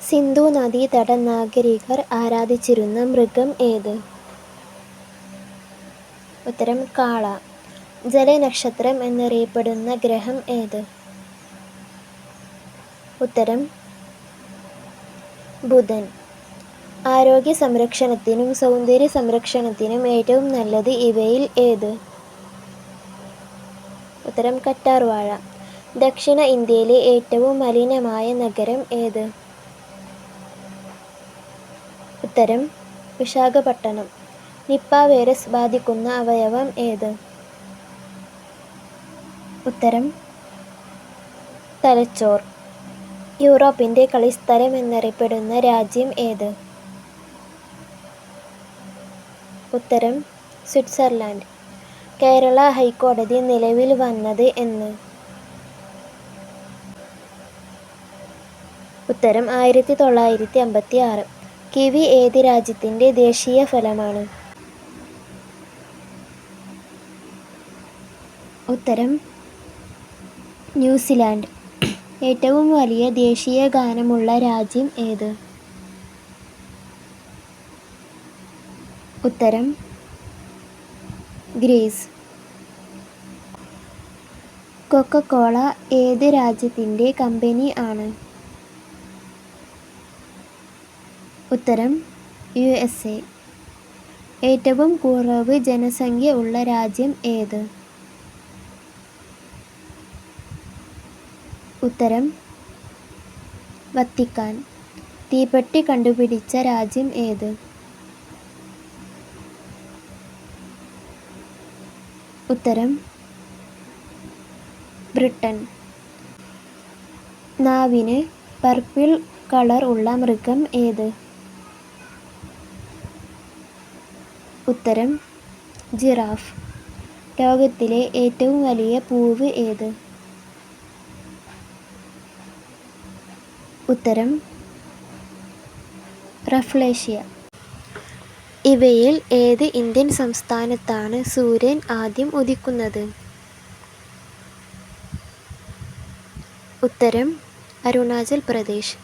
സിന്ധു നദീതട നാഗരികർ ആരാധിച്ചിരുന്ന മൃഗം ഏത്? ഉത്തരം കാള. ജലനക്ഷത്രം എന്നറിയപ്പെടുന്ന ഗ്രഹം ഏത്? ഉത്തരം ബുധൻ. ആരോഗ്യ സംരക്ഷണത്തിനും സൗന്ദര്യ സംരക്ഷണത്തിനും ഏറ്റവും നല്ലത് ഇവയിൽ ഏത്? ഉത്തരം കറ്റാർവാഴ. ദക്ഷിണ ഇന്ത്യയിലെ ഏറ്റവും മലിനമായ നഗരം ഏത്? ഉത്തരം വിശാഖപട്ടണം. നിപ്പ വൈറസ് ബാധിക്കുന്ന അവയവം ഏത്? ഉത്തരം തലച്ചോർ. യൂറോപ്പിൻ്റെ കളിസ്ഥലം എന്നറിയപ്പെടുന്ന രാജ്യം ഏത്? ഉത്തരം സ്വിറ്റ്സർലൻഡ്. കേരള ഹൈക്കോടതി നിലവിൽ വന്നത് എന്ന്? ഉത്തരം 1956. കിവി ഏത് രാജ്യത്തിൻ്റെ ദേശീയ ഫലമാണ്? ഉത്തരം ന്യൂസിലാൻഡ്. ഏറ്റവും വലിയ ദേശീയ ഗാനമുള്ള രാജ്യം ഏത്? ഉത്തരം ഗ്രീസ്. കൊക്കക്കോള ഏത് രാജ്യത്തിൻ്റെ കമ്പനി ആണ്? ഉത്തരം USA. ഏറ്റവും കുറവ് ജനസംഖ്യ ഉള്ള രാജ്യം ഏത്? ഉത്തരം വത്തിക്കാൻ. തീപ്പെട്ടി കണ്ടുപിടിച്ച രാജ്യം ഏത്? ഉത്തരം ബ്രിട്ടൻ. നാവിന് പർപ്പിൾ കളർ ഉള്ള മൃഗം ഏത്? ഉത്തരം ജിറാഫ്. ലോകത്തിലെ ഏറ്റവും വലിയ പൂവ് ഏത്? ഉത്തരം റഫ്ലേഷ്യ. ഇവയിൽ ഏത് ഇന്ത്യൻ സംസ്ഥാനത്താണ് സൂര്യൻ ആദ്യം ഉദിക്കുന്നത്? ഉത്തരം അരുണാചൽ പ്രദേശ്.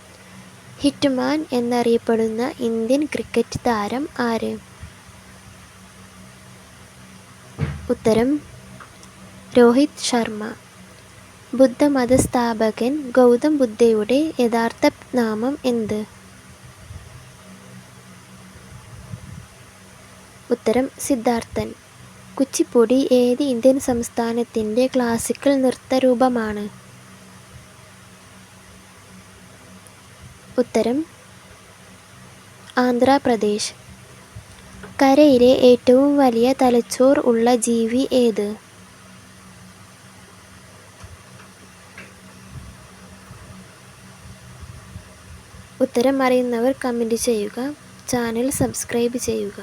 ഹിറ്റ്മാൻ എന്നറിയപ്പെടുന്ന ഇന്ത്യൻ ക്രിക്കറ്റ് താരം ആര്? ഉത്തരം രോഹിത് ശർമ്മ. ബുദ്ധമത സ്ഥാപകൻ ഗൗതം ബുദ്ധയുടെ യഥാർത്ഥ നാമം എന്ത്? ഉത്തരം സിദ്ധാർത്ഥൻ. കുച്ചിപ്പുടി ഏത് ഇന്ത്യൻ സംസ്ഥാനത്തിൻ്റെ ക്ലാസിക്കൽ നൃത്തരൂപമാണ്? ഉത്തരം ആന്ധ്രാപ്രദേശ്. കരയിലെ ഏറ്റവും വലിയ തലച്ചോർ ഉള്ള ജീവി ഏത്? ഉത്തരം അറിയുന്നവർ കമൻറ്റ് ചെയ്യുക. ചാനൽ സബ്സ്ക്രൈബ് ചെയ്യുക.